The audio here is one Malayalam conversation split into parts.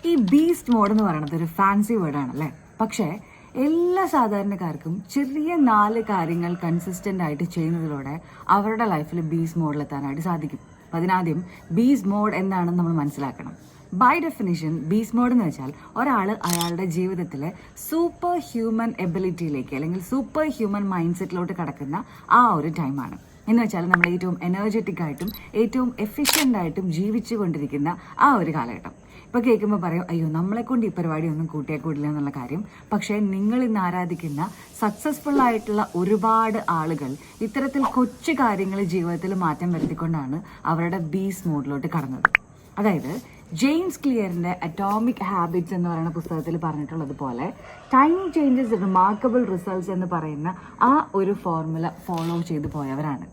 ഈ ബീസ്റ്റ് മോഡ് എന്ന് പറയുന്നത് ഒരു ഫാൻസി വേർഡാണല്ലേ. പക്ഷേ എല്ലാ സാധാരണക്കാർക്കും ചെറിയ 4 കാര്യങ്ങൾ കൺസിസ്റ്റന്റ് ആയിട്ട് ചെയ്യുന്നതിലൂടെ അവരുടെ ലൈഫിൽ ബീസ്റ്റ് മോഡിലെത്താനായിട്ട് സാധിക്കും. അതിനാദ്യം ബീസ്റ്റ് മോഡ് എന്താണെന്ന് നമ്മൾ മനസ്സിലാക്കണം. ബൈ ഡെഫിനിഷൻ ബീസ്റ്റ് മോഡ് എന്ന് വെച്ചാൽ ഒരാൾ അയാളുടെ ജീവിതത്തിലെ സൂപ്പർ ഹ്യൂമൻ എബിലിറ്റിയിലേക്ക് അല്ലെങ്കിൽ സൂപ്പർ ഹ്യൂമൻ മൈൻഡ് സെറ്റിലോട്ട് കടക്കുന്ന ആ ഒരു ടൈമാണ്. എന്ന് വെച്ചാൽ നമ്മൾ ഏറ്റവും എനർജറ്റിക് ആയിട്ടും ഏറ്റവും എഫിഷ്യൻ്റ് ആയിട്ടും ജീവിച്ചു കൊണ്ടിരിക്കുന്ന ആ ഒരു കാലഘട്ടം. ഇപ്പോൾ കേൾക്കുമ്പോൾ പറയും, അയ്യോ നമ്മളെ കൊണ്ട് ഈ പരിപാടി ഒന്നും കൂട്ടിയാൽ കൂടില്ല എന്നുള്ള കാര്യം. പക്ഷേ നിങ്ങൾ ഇന്ന് ആരാധിക്കുന്ന സക്സസ്ഫുൾ ആയിട്ടുള്ള ഒരുപാട് ആളുകൾ ഇത്തരത്തിൽ കൊച്ചു കാര്യങ്ങൾ ജീവിതത്തിൽ മാറ്റം വരുത്തിക്കൊണ്ടാണ് അവരുടെ ബീസ്റ്റ് മോഡിലോട്ട് കടന്നത്. അതായത് ജെയിംസ് ക്ലിയറിന്റെ അറ്റോമിക് ഹാബിറ്റ്സ് എന്ന് പറയുന്ന പുസ്തകത്തിൽ പറഞ്ഞിട്ടുള്ളത് പോലെ ടൈനി ചേഞ്ചസ് റിമാർക്കബിൾ റിസൾട്ട്സ് എന്ന് പറയുന്ന ആ ഒരു ഫോർമുല ഫോളോ ചെയ്തു പോയവരാണ്.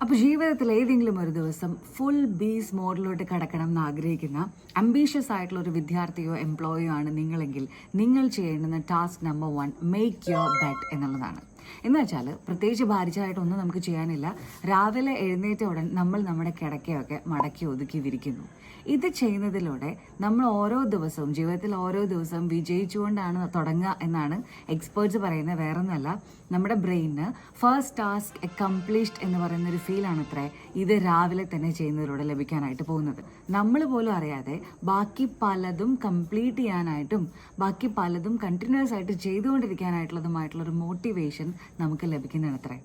അപ്പോൾ ജീവിതത്തിൽ ഏതെങ്കിലും ഒരു ദിവസം ഫുൾ ബീസ്റ്റ് മോഡിലോട്ട് കടക്കണം എന്ന് ആഗ്രഹിക്കുന്ന അംബീഷ്യസ് ആയിട്ടുള്ള ഒരു വിദ്യാർത്ഥിയോ എംപ്ലോയിയോ ആണ് നിങ്ങളെങ്കിൽ നിങ്ങൾ ചെയ്യേണ്ടുന്ന task number 1 make your bed എന്നുള്ളതാണ്. എന്ന് വെച്ചാൽ പ്രത്യേകിച്ച് ഭാരിച്ചതായിട്ടൊന്നും നമുക്ക് ചെയ്യാനില്ല. രാവിലെ എഴുന്നേറ്റ ഉടൻ നമ്മൾ നമ്മുടെ കിടക്കയൊക്കെ മടക്കി ഒതുക്കി വിരിക്കുന്നു. ഇത് ചെയ്യുന്നതിലൂടെ നമ്മൾ ഓരോ ദിവസവും ജീവിതത്തിൽ ഓരോ ദിവസവും വിജയിച്ചുകൊണ്ടാണ് തുടങ്ങുക എന്നാണ് എക്സ്പേർട്സ് പറയുന്നത്. വേറൊന്നുമല്ല, നമ്മുടെ ബ്രെയിനിന് ഫസ്റ്റ് ടാസ്ക് അക്കംപ്ലിഷ്ഡ് എന്ന് പറയുന്ന ഒരു ഫീലാണ് അത്രേ ഇത് രാവിലെ തന്നെ ചെയ്യുന്നതിലൂടെ ലഭിക്കാനായിട്ട് പോകുന്നത്. നമ്മൾ പോലും അറിയാതെ ബാക്കി പലതും കംപ്ലീറ്റ് ചെയ്യാനായിട്ടും ബാക്കി പലതും കണ്ടിന്യൂസ് ആയിട്ട് ചെയ്തുകൊണ്ടിരിക്കാനായിട്ടുള്ളതുമായിട്ടുള്ളൊരു മോട്ടിവേഷൻ നമുക്ക് ലഭിക്കുന്നതാണ് അത്രേ.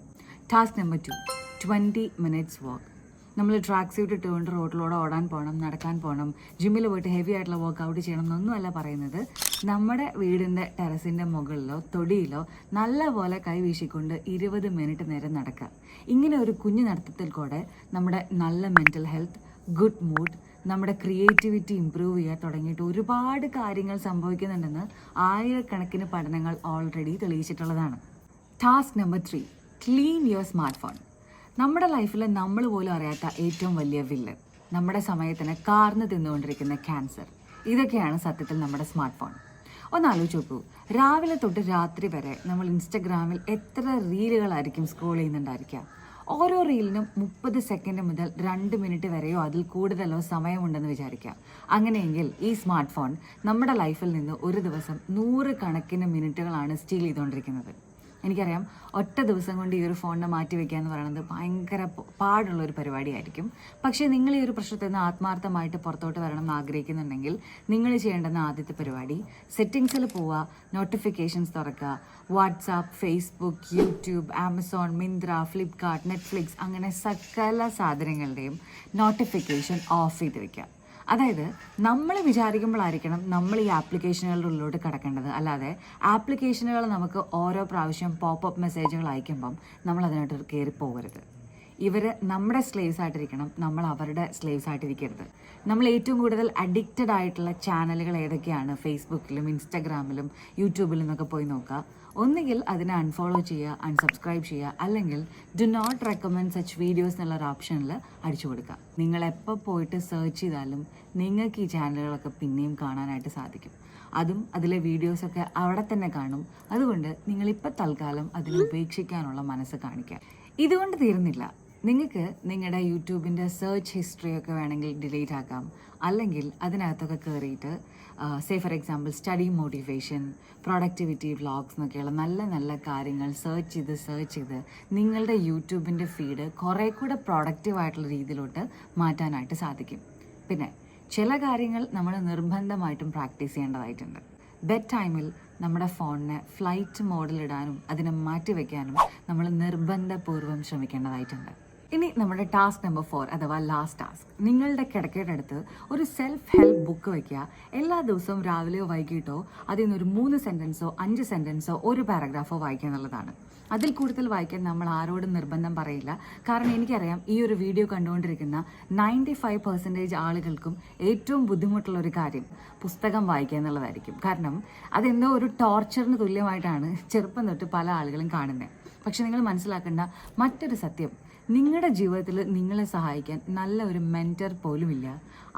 ടാസ്ക് നമ്പർ 2 20 minutes വാക്ക്. നമ്മൾ ട്രാക്ക് സ്യൂട്ട് ഇട്ടുകൊണ്ട് റോഡിലൂടെ ഓടാൻ പോകണം, നടക്കാൻ പോകണം, ജിമ്മിൽ പോയിട്ട് ഹെവി ആയിട്ടുള്ള വർക്കൗട്ട് ചെയ്യണം എന്നൊന്നുമല്ല പറയുന്നത്. നമ്മുടെ വീടിൻ്റെ ടെറസിൻ്റെ മുകളിലോ തൊടിയിലോ നല്ലപോലെ കൈ വീശിക്കൊണ്ട് 20 മിനിറ്റ് നേരം നടക്കുക. ഇങ്ങനെ ഒരു കുഞ്ഞു നടത്തത്തിൽ കൂടെ നമ്മുടെ നല്ല മെൻ്റൽ ഹെൽത്ത്, ഗുഡ് മൂഡ്, നമ്മുടെ ക്രിയേറ്റിവിറ്റി ഇമ്പ്രൂവ് ചെയ്യുക തുടങ്ങിയിട്ട് ഒരുപാട് കാര്യങ്ങൾ സംഭവിക്കുന്നുണ്ടെന്ന് ആയിരക്കണക്കിന് പഠനങ്ങൾ ഓൾറെഡി തെളിയിച്ചിട്ടുള്ളതാണ്. Task number 3 clean your smart phone. നമ്മുടെ ലൈഫിൽ നമ്മൾ പോലും അറിയാത്ത ഏറ്റവും വലിയ വില്ലൻ, നമ്മുടെ സമയത്തിന് കാർന്ന് തിന്നുകൊണ്ടിരിക്കുന്ന ക്യാൻസർ. ഇതൊക്കെയാണ് സത്യത്തിൽ നമ്മുടെ സ്മാർട്ട് ഫോൺ. ഒന്ന് ആലോചിച്ച് നോക്കൂ, രാവിലെ തൊട്ട് രാത്രി വരെ നമ്മൾ ഇൻസ്റ്റഗ്രാമിൽ എത്ര റീലുകളായിരിക്കും സ്ക്രോൾ ചെയ്യുന്നുണ്ടായിരിക്കുക. ഓരോ റീലിനും 30 സെക്കൻഡ് മുതൽ 2 മിനിറ്റ് വരെയോ അതിൽ കൂടുതലോ സമയമുണ്ടെന്ന് വിചാരിക്കാം. അങ്ങനെയെങ്കിൽ ഈ സ്മാർട്ട് ഫോൺ നമ്മുടെ ലൈഫിൽ നിന്ന് ഒരു ദിവസം 100 കണക്കിന് മിനിറ്റുകളാണ് സ്റ്റീൽ ചെയ്തുകൊണ്ടിരിക്കുന്നത്. എനിക്കറിയാം, ഒറ്റ ദിവസം കൊണ്ട് ഈ ഒരു ഫോണിനെ മാറ്റി വയ്ക്കുക എന്ന് പറയുന്നത് ഭയങ്കര പാടുള്ളൊരു പരിപാടിയായിരിക്കും. പക്ഷേ നിങ്ങൾ ഈ ഒരു പ്രശ്നത്തിൽ നിന്ന് ആത്മാർത്ഥമായിട്ട് പുറത്തോട്ട് വരണം എന്ന് ആഗ്രഹിക്കുന്നുണ്ടെങ്കിൽ നിങ്ങൾ ചെയ്യേണ്ടുന്ന ആദ്യത്തെ പരിപാടി സെറ്റിങ്സിൽ പോവുക, നോട്ടിഫിക്കേഷൻസ് തുറക്കുക. WhatsApp, Facebook, YouTube, Amazon, Myntra, Flipkart, Netflix അങ്ങനെ സകല സാധനങ്ങളുടെയും നോട്ടിഫിക്കേഷൻ ഓഫ് ചെയ്ത് വയ്ക്കുക. അതായത് നമ്മൾ വിചാരിക്കുമ്പോഴായിരിക്കണം നമ്മൾ ഈ ആപ്ലിക്കേഷനുകളുടെ ഉള്ളിലോട്ട് കിടക്കേണ്ടത്. അല്ലാതെ ആപ്ലിക്കേഷനുകൾ നമുക്ക് ഓരോ പ്രാവശ്യം പോപ്പപ്പ് മെസ്സേജുകൾ അയക്കുമ്പം നമ്മൾ അതിനായിട്ട് കയറി പോകരുത്. ഇവർ നമ്മുടെ സ്ലേവ്സ് ആയിട്ടിരിക്കണം, നമ്മൾ അവരുടെ സ്ലേവ്സ് ആയിട്ടിരിക്കരുത്. നമ്മൾ ഏറ്റവും കൂടുതൽ അഡിക്റ്റഡ് ആയിട്ടുള്ള ചാനലുകൾ ഏതൊക്കെയാണ് ഫേസ്ബുക്കിലും ഇൻസ്റ്റാഗ്രാമിലും യൂട്യൂബിലും എന്നൊക്കെ പോയി നോക്കുക. ഒന്നുകിൽ അതിനെ അൺഫോളോ ചെയ്യുക, അൺസബ്സ്ക്രൈബ് ചെയ്യുക, അല്ലെങ്കിൽ do not recommend such videos എന്നുള്ളൊരു ഓപ്ഷനിൽ അടിച്ചു കൊടുക്കുക. നിങ്ങൾ എപ്പോൾ പോയിട്ട് സെർച്ച് ചെയ്താലും നിങ്ങൾക്ക് ഈ ചാനലുകളൊക്കെ പിന്നെയും കാണാനായിട്ട് സാധിക്കും. അതും അതിലെ വീഡിയോസൊക്കെ അവിടെ തന്നെ കാണും. അതുകൊണ്ട് നിങ്ങളിപ്പോൾ തൽക്കാലം അതിനെ ഉപേക്ഷിക്കാനുള്ള മനസ്സ് കാണിക്കുക. ഇതുകൊണ്ട് തീരുന്നില്ല. നിങ്ങൾക്ക് നിങ്ങളുടെ യൂട്യൂബിൻ്റെ സെർച്ച് ഹിസ്റ്ററിയൊക്കെ വേണമെങ്കിൽ ഡിലീറ്റ് ആക്കാം. അല്ലെങ്കിൽ അതിനകത്തൊക്കെ കയറിയിട്ട് for example study motivation, productivity vlogs എന്നൊക്കെയുള്ള നല്ല നല്ല കാര്യങ്ങൾ സെർച്ച് ചെയ്ത് നിങ്ങളുടെ യൂട്യൂബിൻ്റെ ഫീഡ് കുറേ കൂടെ പ്രൊഡക്റ്റീവായിട്ടുള്ള രീതിയിലോട്ട് മാറ്റാനായിട്ട് സാധിക്കും. പിന്നെ ചില കാര്യങ്ങൾ നമ്മൾ നിർബന്ധമായിട്ടും പ്രാക്ടീസ് ചെയ്യേണ്ടതായിട്ടുണ്ട്. ബെഡ് ടൈമിൽ നമ്മുടെ ഫോണിനെ ഫ്ലൈറ്റ് മോഡിലിടാനും അതിനെ മാറ്റിവെക്കാനും നമ്മൾ നിർബന്ധപൂർവ്വം ശ്രമിക്കേണ്ടതായിട്ടുണ്ട്. ഇനി നമ്മുടെ ടാസ്ക് നമ്പർ 4 അഥവാ ലാസ്റ്റ് ടാസ്ക്, നിങ്ങളുടെ കിടക്കയുടെ അടുത്ത് ഒരു സെൽഫ് ഹെൽപ്പ് ബുക്ക് വയ്ക്കുക. എല്ലാ ദിവസവും രാവിലെയോ വൈകിട്ടോ അതിൽ നിന്നൊരു 3 സെൻറ്റൻസോ 5 സെൻറ്റൻസോ ഒരു പാരഗ്രാഫോ വായിക്കുക എന്നുള്ളതാണ്. അതിൽ കൂടുതൽ വായിക്കാൻ നമ്മൾ ആരോടും നിർബന്ധം പറയില്ല. കാരണം എനിക്കറിയാം, ഈ ഒരു വീഡിയോ കണ്ടുകൊണ്ടിരിക്കുന്ന 95% ആളുകൾക്കും ഏറ്റവും ബുദ്ധിമുട്ടുള്ള ഒരു കാര്യം പുസ്തകം വായിക്കുക എന്നുള്ളതായിരിക്കും. കാരണം അതെന്തോ ഒരു ടോർച്ചറിന് തുല്യമായിട്ടാണ് ചെറുപ്പം തൊട്ട് പല ആളുകളും കാണുന്നത്. പക്ഷെ നിങ്ങൾ മനസ്സിലാക്കേണ്ട മറ്റൊരു സത്യം, നിങ്ങളുടെ ജീവിതത്തിൽ നിങ്ങളെ സഹായിക്കാൻ നല്ല ഒരു മെൻറ്റർ പോലുമില്ല.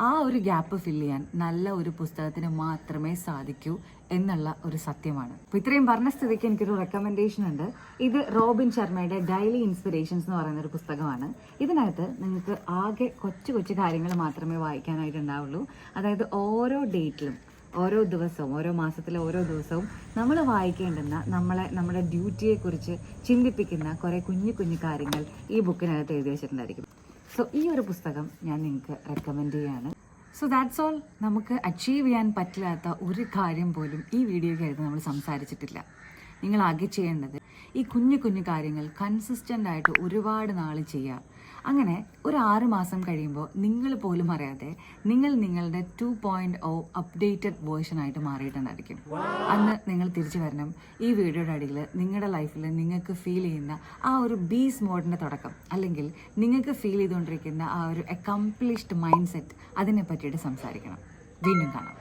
ആ ഒരു ഗ്യാപ്പ് ഫില്ല് ചെയ്യാൻ നല്ല ഒരു പുസ്തകത്തിന് മാത്രമേ സാധിക്കൂ എന്നുള്ള ഒരു സത്യമാണ്. അപ്പോൾ ഇത്രയും പറഞ്ഞ സ്ഥിതിക്ക് എനിക്കൊരു റെക്കമെൻഡേഷൻ ഉണ്ട്. ഇത് റോബിൻ ശർമ്മയുടെ ഡെയിലി ഇൻസ്പിറേഷൻസ് എന്ന് പറയുന്ന ഒരു പുസ്തകമാണ്. ഇതിനകത്ത് നിങ്ങൾക്ക് ആകെ കൊച്ചു കൊച്ചു കാര്യങ്ങൾ മാത്രമേ വായിക്കാനായിട്ടുണ്ടാവുള്ളൂ. അതായത് ഓരോ ഡേറ്റിലും ഓരോ ദിവസവും ഓരോ മാസത്തിലെ ഓരോ ദിവസവും നമ്മൾ വായിക്കേണ്ടുന്ന നമ്മുടെ ഡ്യൂട്ടിയെക്കുറിച്ച് ചിന്തിപ്പിക്കുന്ന കുറേ കുഞ്ഞു കുഞ്ഞു കാര്യങ്ങൾ ഈ ബുക്കിനകത്ത് എഴുതി വെച്ചിട്ടുണ്ടായിരിക്കും. സോ ഈ ഒരു പുസ്തകം ഞാൻ നിങ്ങൾക്ക് റെക്കമെൻഡ് ചെയ്യാണ്. So that's all. നമുക്ക് അച്ചീവ് ചെയ്യാൻ പറ്റില്ലാത്ത ഒരു കാര്യം പോലും ഈ വീഡിയോയ്ക്കകത്ത് നമ്മൾ സംസാരിച്ചിട്ടില്ല. നിങ്ങൾ ആകെ ചെയ്യേണ്ടത് ഈ കുഞ്ഞു കുഞ്ഞു കാര്യങ്ങൾ കൺസിസ്റ്റൻ്റ് ആയിട്ട് ഒരുപാട് നാൾ ചെയ്യുക. അങ്ങനെ ഒരു 6 മാസം കഴിയുമ്പോൾ നിങ്ങൾ പോലും അറിയാതെ നിങ്ങളുടെ 2.0 അപ്ഡേറ്റഡ് വേർഷനായിട്ട് മാറിയിട്ടുണ്ടായിരിക്കും. അന്ന് നിങ്ങൾ തിരിച്ചു വരണം. ഈ വീഡിയോയുടെ അടിയിൽ നിങ്ങളുടെ ലൈഫിൽ നിങ്ങൾക്ക് ഫീൽ ചെയ്യുന്ന ആ ഒരു ബീസ് മോഡിൻ്റെ തുടക്കം, അല്ലെങ്കിൽ നിങ്ങൾക്ക് ഫീൽ ചെയ്തുകൊണ്ടിരിക്കുന്ന ആ ഒരു അക്കംപ്ലിഷ്ഡ് മൈൻഡ് സെറ്റ്, അതിനെ പറ്റിയിട്ട് സംസാരിക്കണം. വീണ്ടും കാണാം.